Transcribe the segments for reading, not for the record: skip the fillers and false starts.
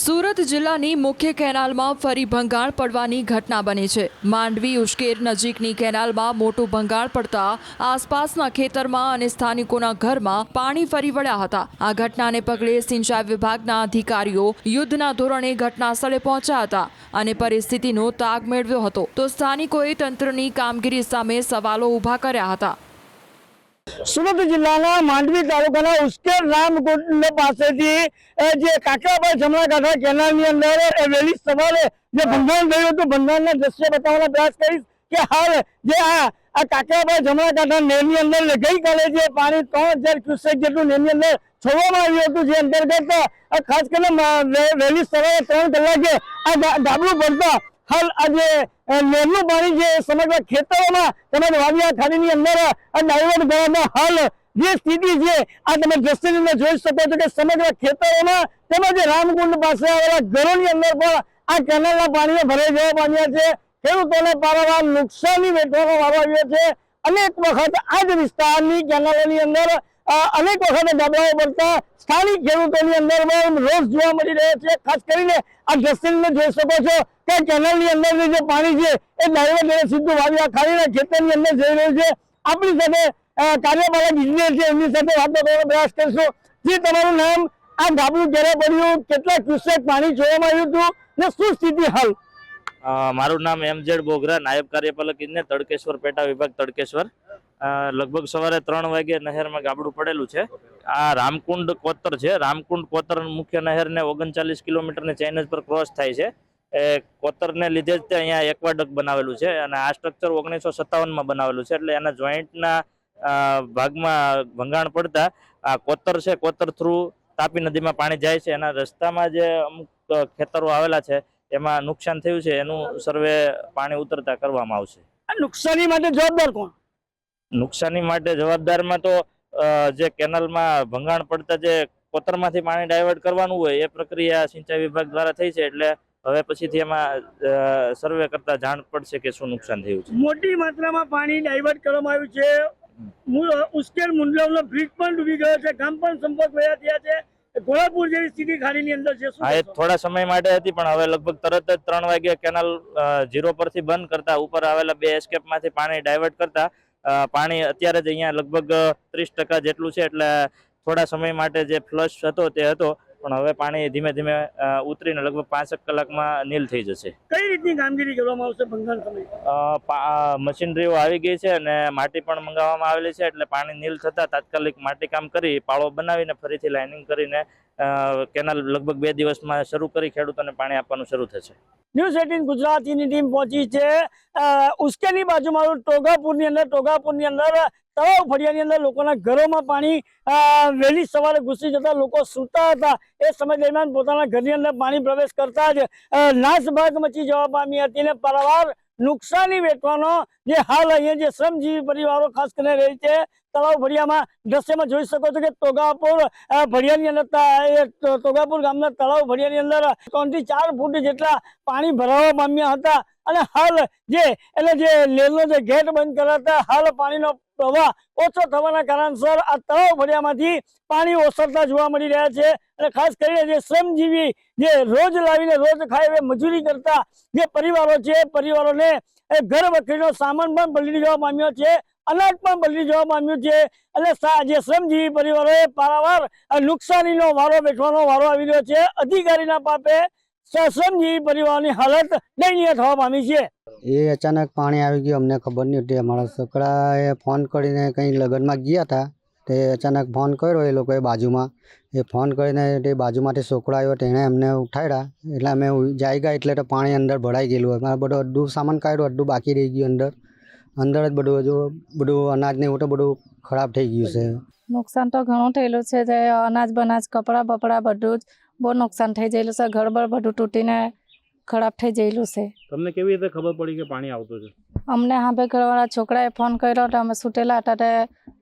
સુરત જિલ્લાની મુખ્ય કેનાલમાં ફરી ભંગાણ પડવાની ઘટના બની છે। માંડવી ઉશ્કેર નજીકની કેનાલમાં મોટું ભંગાણ પડતા આસપાસના ખેતરમાં અને સ્થાનિકોના ઘરમાં પાણી ફરી વળ્યા હતા। આ ઘટનાને પગલે સિંચાઈ વિભાગના અધિકારીઓ યુદ્ધના ધોરણે ઘટનાસ્થળે પહોંચ્યા હતા અને પરિસ્થિતિનો તાગ મેળવ્યો હતો, તો સ્થાનિકોએ તંત્રની કામગીરી સામે સવાલો ઊભા કર્યા હતા। સુરત જિલ્લાના માંડવી તાલુકાના ઉશ્કેર રામકુંડ પાસેથી જે કાકરાભાઈ જમણાકાંઠા કેનાલની અંદર વહેલી સવારે જે ભંગાણ થયું હતું, ભંગાણના દ્રશ્ય બતાવવાનો પ્રયાસ કરીશ કે હાલ જે આ કાકરાભાઈ જમણાકાંઠા નહેરની અંદર ગઈકાલે જે પાણી 3000 ક્યુસેક જેટલું નહેરની અંદર છોડવામાં આવ્યું હતું, જે અંતર્ગત ખાસ કરીને વહેલી સવારે 3 કલાકે આ ડાબલું પડતા હાલ આજે નહેરનું પાણી જે સમગ્ર ખેતરોમાં તેમજ વાવિયા ખાડીની અંદર ડાયવર્ટ કરવામાં હાલ જે સ્થિતિ છે આ તમે દ્રશ્યની અંદર જોઈ શકો છો કે સમગ્ર ખેતરોમાં તેમજ રામકુંડ પાસે આવેલા ઘરોની અંદર પણ આ કેનાલના પાણીએ ભરાઈ જવા પામ્યા છે। ખેડૂતોને પારાવાર નુકસાની વેઠવાનો વારો આવ્યો છે। અનેક વખત આ જ વિસ્તારની કેનાલોની અંદર અનેક વખત ગાબડાઓ પડતા સ્થાનિક ખેડૂતોની અંદર પણ રોષ જોવા મળી રહ્યો છે। ખાસ કરીને આ દ્રશ્યને જોઈ શકો છો કે કેનાલની અંદર જે પાણી છે એ ડાયવર્ટ સીધું વાવિયા ખાડીના ખેતરની અંદર જઈ રહ્યું છે। આપણી સાથે કાર્યપાલક ઇજનેર છે, એમની સાથે વાતો કરવાનો પ્રયાસ કરીશું। જે તમારું નામ, આ ગાબડું ક્યારે પડ્યું, કેટલા ક્યુસેક પાણી જોવામાં આવ્યું હતું ને શું સ્થિતિ હાલ? મારું નામ એમજેડ બોગરા, નાયબ કાર્યપાલક ઇજનેર, તડકેશ્વર પેટા વિભાગ તડકેશ્વર। લગભગ સવારે 3 વાગે નહેરમાં ગાબડું પડેલું છે। આ રામકુંડ કોતર છે। રામકુંડ કોતર મુખ્ય નહેરને 39 કિલોમીટરની ચેનેજ પર ક્રોસ થાય છે। એ કોતરને લીધે જ અહીંયા એક્વાડક બનાવેલું છે અને આ સ્ટ્રક્ચર 1957માં બનાવેલું છે, એટલે એના જોઈન્ટના ભાગમાં ભંગાણ પડતા આ કોતર છે, કોતર થ્રુ તાપી નદીમાં પાણી જાય છે। એના રસ્તામાં જે અમુક ખેતરો આવેલા છે એમાં નુકસાન થયું છે, એનું સર્વે પાણી ઉતરતા કરવામાં આવશે। આ નુકસાની માટે જવાબદાર કોણ? નુકસાની માટે જવાબદારમાં તો જે કેનાલમાં ભંગાણ પડતા જે કોતરમાંથી પાણી ડાયવર્ટ કરવાનું હોય એ પ્રક્રિયા સિંચાઈ વિભાગ દ્વારા થઈ છે, એટલે હવે પછીથી એમાં સર્વે કરતા જાણ પડશે કે શું નુકસાન થયું છે। મોટી માત્રામાં પાણી ડાયવર્ટ કરવામાં આવ્યું છે। ઉશ્કેર મુંડલાવનો બ્રિજ પણ ડૂબી ગયો છે, ગામ પણ સંપર્ક વયા થયા છે। ઘોડાપુર જેવી સ્થિતિ ખાડીની અંદર છે। હા, એ થોડા સમય માટે હતી, પણ હવે લગભગ તરત જ 3 વાગે કેનાલ 0 પરથી બંધ કરતા ઉપર આવેલા 2 એસ્કેપમાંથી પાણી ડાયવર્ટ કરતા પાણી અત્યારે જ અહીંયા લગભગ 30% જેટલું છે, એટલે થોડા સમય માટે જે ફ્લશ હતો તે હતો, પણ હવે પાણી ધીમે ધીમે ઉતરીને લગભગ 5 કલાકમાં નીલ થઈ જશે। કઈ રીતની કામગીરી કરવામાં આવશે ભંગાણ સમયે? મશીનરીઓ આવી ગઈ છે અને માટી પણ મંગાવવામાં આવેલી છે, એટલે પાણી નીલ થતા તાત્કાલિક માટી કામ કરી પાળો બનાવીને ફરીથી લાઇનિંગ કરીને કેનાલ લગભગ 2 દિવસમાં શરૂ કરી ખેડૂતોને પાણી આપવાનું શરૂ થશે। ન્યૂઝ 18 ગુજરાતીની ટીમ પહોંચી છે ઉશ્કેરની બાજુમાં ટોગાપુરની અંદર તળાવ ફળિયાની અંદર લોકોના ઘરોમાં પાણી વહેલી સવારે ઘૂસી જતા લોકો સૂતા હતા। એ સમય દરમિયાન પોતાના ઘરની અંદર પાણી પ્રવેશ કરતા જ નાસભાગ મચી જવા પામી હતી અને પારાવાર નુકસાની વેઠવાનો જે હાલ અહીંયા જે શ્રમજીવી પરિવારો ખાસ કરીને રહી છે તળાવ ફળિયામાં દ્રશ્યમાં જોઈ શકો છો કે ટોગાપુર ફળિયાની અંદર ટોગાપુર ગામના તળાવ ફળિયાની અંદર 3 થી 4 ફૂટ જેટલા પાણી ભરાવા પામ્યા હતા અને હાલ જે લેલનો જે ગેટ બંધ કરાતા હાલ પાણીનો પ્રવાહ ઓછો થવાના કારણસર આ તળાવ ફળિયામાંથી પાણી ઓસરતા જોવા મળી રહ્યા છે। અને ખાસ કરીને જે શ્રમજીવી જે રોજ લાવીને રોજ ખાય એવી મજૂરી કરતા જે પરિવારો છે, પરિવારોને ઘર વખરીનો સામાન પણ પલળી જવા પામ્યો છે, અનાજ પણ પલળી જવા પામ્યું છે, અને જે શ્રમજીવી પરિવારોએ પારાવાર નુકસાનીનો વારો વેઠવાનો વારો આવી રહ્યો છે। અધિકારીના પાપે શ્રમજીવી પરિવારની હાલત દયનીય થવા પામી છે। એ અચાનક પાણી આવી ગયું, અમને ખબર નહીં હતી। અમારા છોકરાએ ફોન કરીને કંઈ લગ્નમાં ગયા હતા, તે અચાનક ફોન કર્યો એ લોકોએ બાજુમાં, એ ફોન કરીને તે બાજુમાંથી છોકરો આવ્યો, તેણે અમને ઉઠાડ્યા, એટલે અમે જાય ગયા એટલે તો પાણી અંદર ભરાઈ ગયેલું। અમારે બધું અડધું સામાન કાઢ્યું, અડધું બાકી રહી ગયું અંદર જ બધું અનાજ ને એવું તો બધું ખરાબ થઈ ગયું છે। નુકસાન તો ઘણું થયેલું છે, જે અનાજ બનાજ કપડાં બપડા બધું જ બહુ નુકસાન થઈ ગયેલું છે। ઘર બર બધું તૂટીને ખરાબ થઈ ગયેલું છે। તમને કેવી રીતે ખબર પડી કે પાણી આવતું છે? અમને હાંભે ઘરવાળા છોકરાએ ફોન કર્યો તો અમે છૂટેલા હતા, તે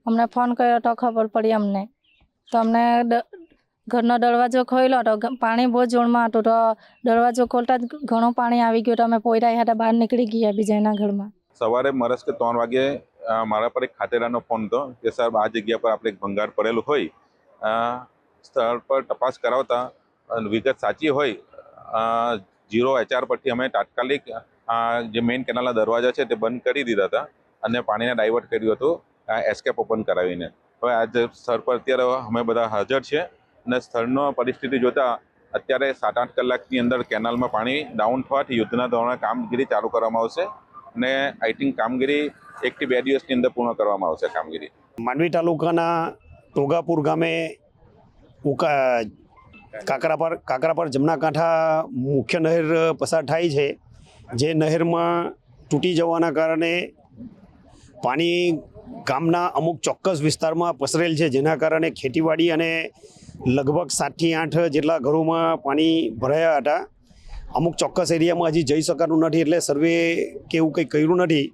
અમને ફોન કર્યો તો ખબર પડી અમને। તો અમને ઘરનો દરવાજો ખોલ્યો તો પાણી બહુ જોરમાં હતું, તો દરવાજો ખોલતા જ ઘણું પાણી આવી ગયું, તો અમે પોયરા હતા બહાર નીકળી ગયા બીજાના ઘરમાં। સવારે મરસ કે 3 વાગે મારા પર એક ખાતેદારનો ફોન હતો કે સાહેબ આ જગ્યા પર આપણે એક ભંગાર પડેલું હોય, સ્થળ પર તપાસ કરાવતા વિગત સાચી હોય 0HR પરથી અમે તાત્કાલિક જે મેઇન કેનાલના દરવાજા છે તે બંધ કરી દીધા હતા અને પાણીને ડાયવર્ટ કર્યું હતું એસ્કેપ ઓપન કરાવીને. હવે આજે સ્થળ પર અત્યારે અમે બધા હાજર છે અને સ્થળનો પરિસ્થિતિ જોતા અત્યારે 7-8 કલાકની અંદર કેનાલમાં પાણી ડાઉન થવાથી યુદ્ધના ધોરણે કામગીરી ચાલુ કરવામાં આવશે અને આઈ થિંક કામગીરી 1 થી 2 દિવસની અંદર પૂર્ણ કરવામાં આવશે કામગીરી. માંડવી તાલુકાના ટોગાપુર ગામે કાકરાપર જમણા કાંઠા મુખ્ય નહેર પસાર થાય છે. જે નહેરમાં તૂટી જવાના કારણે પાણી ગામના અમુક ચોક્કસ વિસ્તારમાં પસરેલ છે, જેના કારણે ખેતીવાડી અને લગભગ 7 થી 8 જેટલા ઘરોમાં પાણી ભરાયા હતા. અમુક ચોક્કસ એરિયામાં હજી જઈ શકાતું નથી, એટલે સર્વે કે એવું કંઈ કર્યું નથી,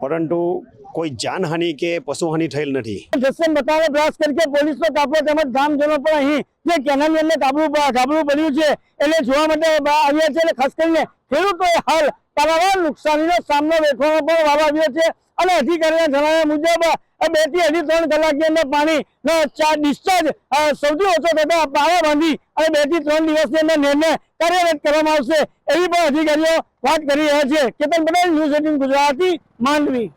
પરંતુ કોઈ જાનહાનિ કે પશુહાનિ થયેલ નથી. દ્રશ્ય બતાવવાનો પ્રયાસ કરકે પોલીસનો કાફલો તેમજ ગામજનો પણ અહીં જે કેનાલની અંદર ગાબડું પડ્યું છે એને જોવા માટે આવ્યા છે. એટલે ખાસ કરીને ખેડૂતોએ હાલ પારાવાર નુકસાનીનો સામનો વેઠવાનો પણ વારો આવ્યો છે અને અધિકારીના જણાવ્યા મુજબ 2 થી 3 કલાકની અંદર પાણીનો ડિસ્ચાર્જ સૌથી ઓછો થતા પાળા બાંધી અને 2 થી 3 દિવસની અંદર નહેરને કાર્યરત કરવામાં આવશે એવી પણ અધિકારીઓ વાત કરી રહ્યા છે. કેતન પટેલ, ન્યૂઝ 18 ગુજરાતી, માંડવી.